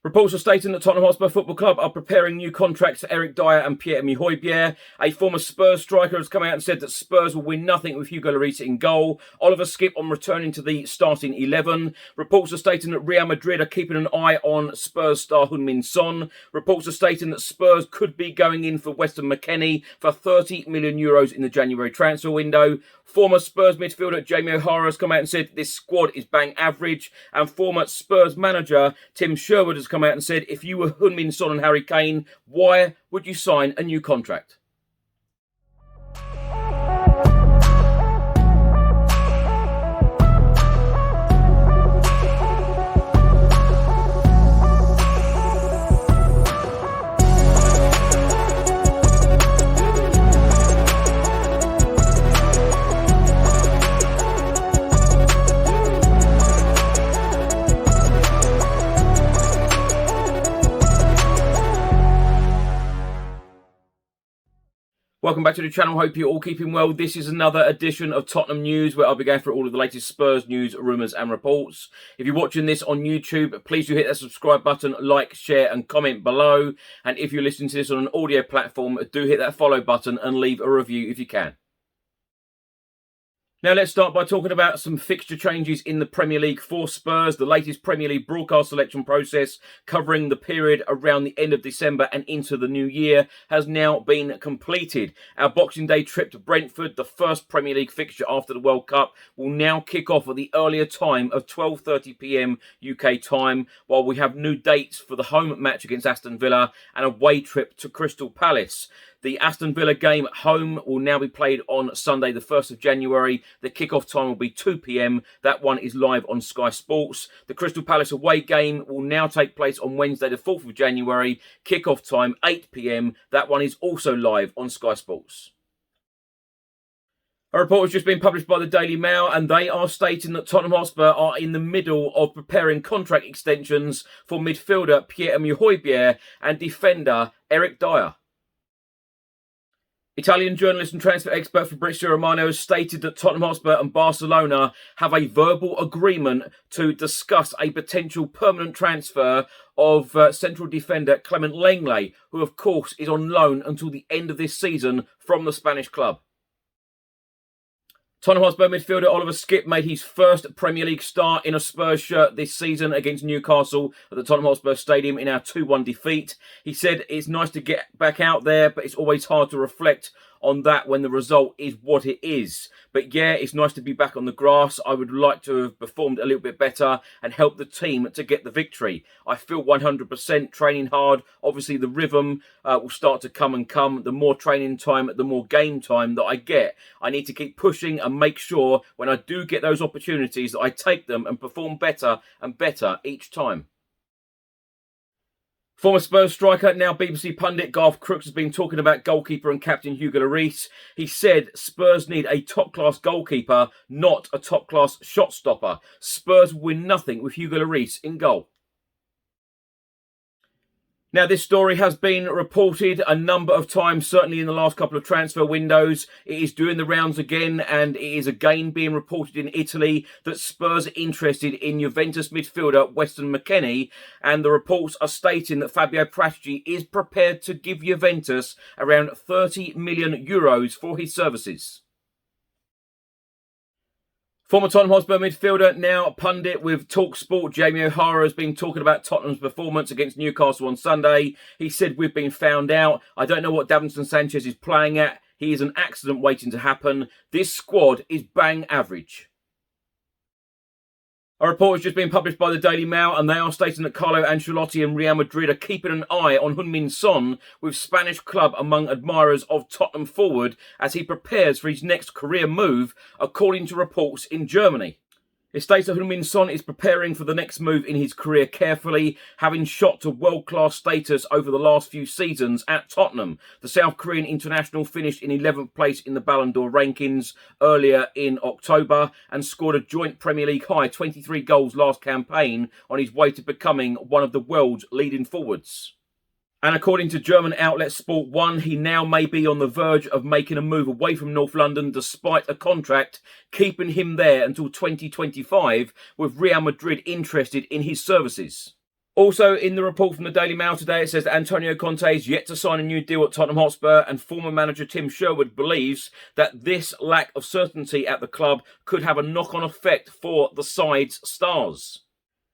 Reports are stating that Tottenham Hotspur Football Club are preparing new contracts for Eric Dier and Pierre-Emile Højbjerg. A former Spurs striker has come out and said that Spurs will win nothing with Hugo Lloris in goal. Oliver Skipp on returning to the starting 11. Reports are stating that Real Madrid are keeping an eye on Spurs star Heung-min Son. Reports are stating that Spurs could be going in for Weston McKennie for €30 million in the January transfer window. Former Spurs midfielder Jamie O'Hara has come out and said this squad is bang average. And former Spurs manager Tim Sherwood has come out and said, if you were Heung-min Son and Harry Kane, why would you sign a new contract? Welcome back to the channel. Hope you're all keeping well. This is another edition of Tottenham News, where I'll be going through all of the latest Spurs news, rumours and reports. If you're watching this on YouTube, please do hit that subscribe button, like, share and comment below. And if you're listening to this on an audio platform, do hit that follow button and leave a review if you can. Now let's start by talking about some fixture changes in the Premier League for Spurs. The latest Premier League broadcast selection process covering the period around the end of December and into the new year has now been completed. Our Boxing Day trip to Brentford, the first Premier League fixture after the World Cup, will now kick off at the earlier time of 12:30 PM UK time, while we have new dates for the home match against Aston Villa and away trip to Crystal Palace. The Aston Villa game at home will now be played on Sunday, the 1st of January. The kickoff time will be 2 PM. That one is live on Sky Sports. The Crystal Palace away game will now take place on Wednesday, the 4th of January. Kickoff time 8 PM. That one is also live on Sky Sports. A report has just been published by the Daily Mail, and they are stating that Tottenham Hotspur are in the middle of preparing contract extensions for midfielder Pierre-Emile Højbjerg and defender Eric Dier. Italian journalist and transfer expert Fabrizio Romano has stated that Tottenham Hotspur and Barcelona have a verbal agreement to discuss a potential permanent transfer of central defender Clement Lenglet, who of course is on loan until the end of this season from the Spanish club. Tottenham Hotspur midfielder Oliver Skipp made his first Premier League start in a Spurs shirt this season against Newcastle at the Tottenham Hotspur Stadium in our 2-1 defeat. He said it's nice to get back out there, but it's always hard to reflect on that when the result is what it is. But yeah, it's nice to be back on the grass. I would like to have performed a little bit better and helped the team to get the victory. I feel 100% training hard. Obviously, the rhythm will start to come. The more training time, the more game time that I get. I need to keep pushing and make sure when I do get those opportunities that I take them and perform better and better each time. Former Spurs striker, now BBC pundit Garth Crooks has been talking about goalkeeper and captain Hugo Lloris. He said Spurs need a top-class goalkeeper, not a top-class shot stopper. Spurs win nothing with Hugo Lloris in goal. Now, this story has been reported a number of times, certainly in the last couple of transfer windows. It is doing the rounds again, and it is again being reported in Italy that Spurs are interested in Juventus midfielder Weston McKennie, and the reports are stating that Fabio Paratici is prepared to give Juventus around €30 million for his services. Former Tottenham Hotspur midfielder, now pundit with TalkSport, Jamie O'Hara has been talking about Tottenham's performance against Newcastle on Sunday. He said, "We've been found out. I don't know what Davinson Sanchez is playing at. He is an accident waiting to happen. This squad is bang average." A report has just been published by the Daily Mail, and they are stating that Carlo Ancelotti and Real Madrid are keeping an eye on Heung-min Son, with Spanish club among admirers of Tottenham forward as he prepares for his next career move, according to reports in Germany. It states that Heung-min Son is preparing for the next move in his career carefully, having shot to world-class status over the last few seasons at Tottenham. The South Korean international finished in 11th place in the Ballon d'Or rankings earlier in October and scored a joint Premier League high 23 goals last campaign on his way to becoming one of the world's leading forwards. And according to German outlet Sport 1, he now may be on the verge of making a move away from North London despite a contract keeping him there until 2025, with Real Madrid interested in his services. Also, in the report from the Daily Mail today, it says that Antonio Conte is yet to sign a new deal at Tottenham Hotspur, and former manager Tim Sherwood believes that this lack of certainty at the club could have a knock-on effect for the side's stars.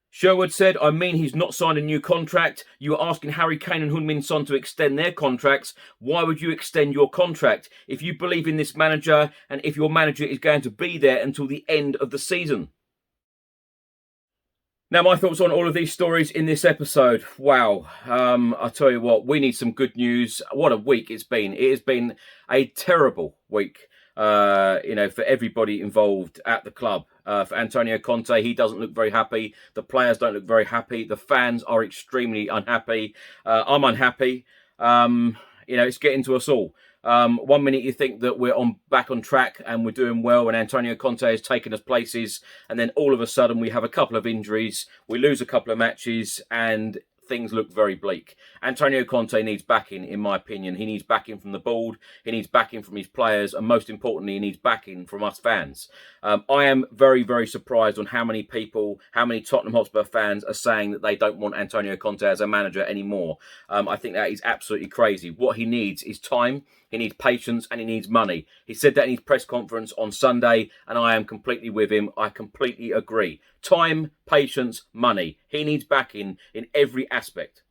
Sherwood said, "I mean, he's not signed a new contract. You are asking Harry Kane and Heung-min Son to extend their contracts. Why would you extend your contract if you believe in this manager and if your manager is going to be there until the end of the season?" Now, my thoughts on all of these stories in this episode. Wow. I tell you what, we need some good news. What a week it's been. It has been a terrible week, for everybody involved at the club. For Antonio Conte, he doesn't look very happy. The players don't look very happy. The fans are extremely unhappy. I'm unhappy. It's getting to us all. 1 minute you think that we're back on track and we're doing well and Antonio Conte has taken us places, and then all of a sudden we have a couple of injuries, we lose a couple of matches, and things look very bleak. Antonio Conte needs backing, in my opinion. He needs backing from the board, he needs backing from his players, and most importantly, he needs backing from us fans. I am very, very surprised on how many Tottenham Hotspur fans are saying that they don't want Antonio Conte as a manager anymore. I think that is absolutely crazy. What he needs is time, he needs patience, and he needs money. He said that in his press conference on Sunday, and I am completely with him. I completely agree. Time, patience, money. He needs backing in every aspect.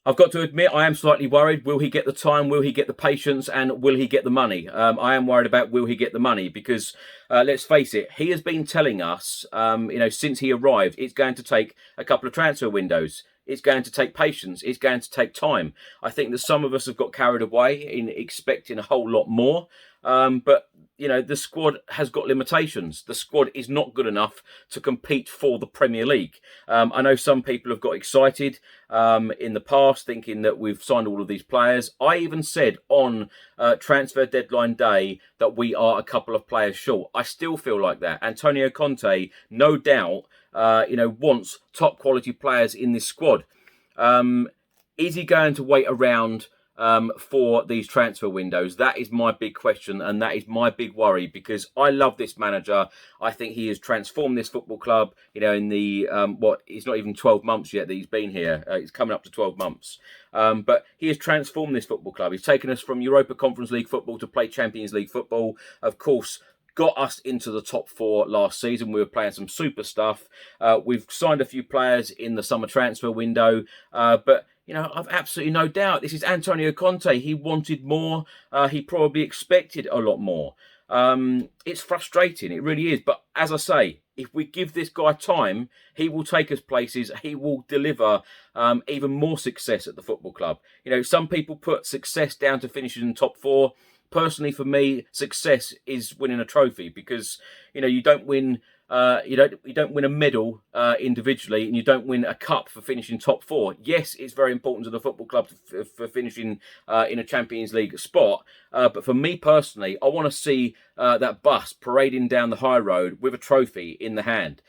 I've got to admit, I am slightly worried. Will he get the time? Will he get the patience? And will he get the money? I am worried about will he get the money because, let's face it, he has been telling us, since he arrived, it's going to take a couple of transfer windows. It's going to take patience. It's going to take time. I think that some of us have got carried away in expecting a whole lot more. But the squad has got limitations. The squad is not good enough to compete for the Premier League. I know some people have got excited in the past thinking that we've signed all of these players. I even said on transfer deadline day that we are a couple of players short. I still feel like that. Antonio Conte, no doubt, wants top quality players in this squad. Is he going to wait around for these transfer windows? That is my big question, and that is my big worry, because I love this manager. I think he has transformed this football club, in the, it's not even 12 months yet that he's been here. It's coming up to 12 months. But he has transformed this football club. He's taken us from Europa Conference League football to play Champions League football. Of course, got us into the top four last season. We were playing some super stuff. We've signed a few players in the summer transfer window, but I've absolutely no doubt this is Antonio Conte. He wanted more. He probably expected a lot more. It's frustrating. It really is. But as I say, if we give this guy time, he will take us places. He will deliver even more success at the football club. Some people put success down to finishing in top four. Personally, for me, success is winning a trophy, because you don't win you don't win a medal individually, and you don't win a cup for finishing top four. Yes, it's very important to the football club for finishing in a Champions League spot, but for me personally, I want to see that bus parading down the high road with a trophy in the hand.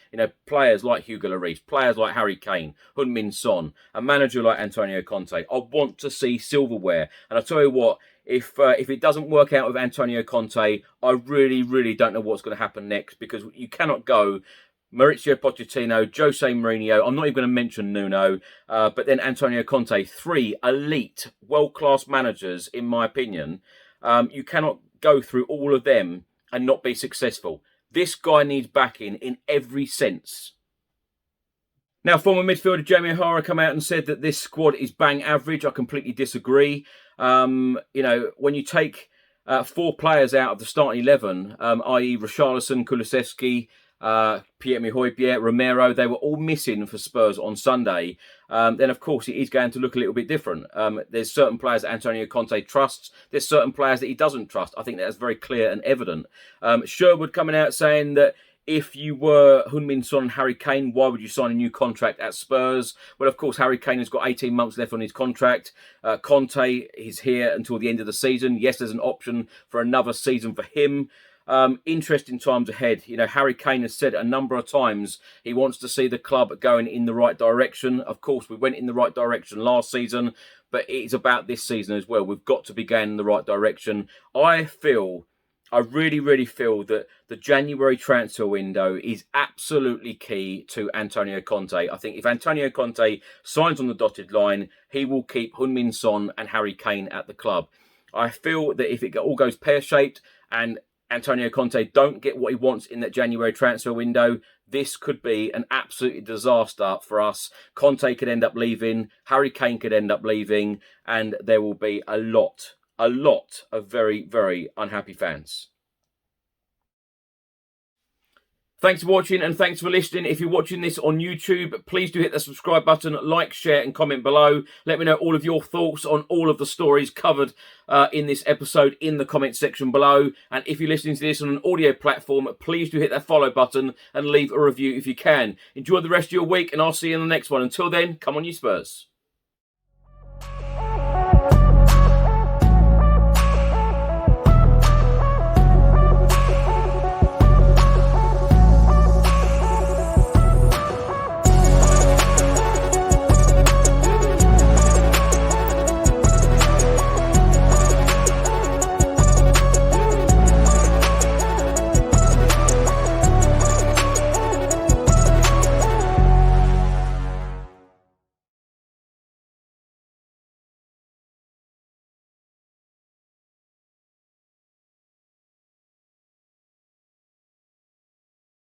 Players like Hugo Lloris, players like Harry Kane, Heung-min Son, a manager like Antonio Conte. I want to see silverware, and I tell you what. If it doesn't work out with Antonio Conte, I really, really don't know what's going to happen next, because you cannot go Mauricio Pochettino, Jose Mourinho, I'm not even going to mention Nuno, but then Antonio Conte, 3 elite, world-class managers, in my opinion. You cannot go through all of them and not be successful. This guy needs backing in every sense. Now, former midfielder Jamie O'Hara come out and said that this squad is bang average. I completely disagree. When you take 4 players out of the starting 11, i.e. Richarlison, Kulusevski, Pierre-Emile Højbjerg, Romero, they were all missing for Spurs on Sunday, then of course it is going to look a little bit different. There's certain players that Antonio Conte trusts. There's certain players that he doesn't trust. I think that's very clear and evident. Sherwood coming out saying that if you were Heung-min Son and Harry Kane, why would you sign a new contract at Spurs? Well, of course, Harry Kane has got 18 months left on his contract. Conte is here until the end of the season. Yes, there's an option for another season for him. Interesting times ahead. Harry Kane has said a number of times he wants to see the club going in the right direction. Of course, we went in the right direction last season, but it's about this season as well. We've got to be going in the right direction. I feel I really, really feel that the January transfer window is absolutely key to Antonio Conte. I think if Antonio Conte signs on the dotted line, he will keep Heung-min Son and Harry Kane at the club. I feel that if it all goes pear-shaped and Antonio Conte don't get what he wants in that January transfer window, this could be an absolute disaster for us. Conte could end up leaving, Harry Kane could end up leaving, and there will be a lot of very, very unhappy fans. Thanks for watching and thanks for listening. If you're watching this on YouTube, please do hit the subscribe button, like, share and comment below. Let me know all of your thoughts on all of the stories covered in this episode in the comment section below. And if you're listening to this on an audio platform, please do hit that follow button and leave a review if you can. Enjoy the rest of your week and I'll see you in the next one. Until then, come on you Spurs.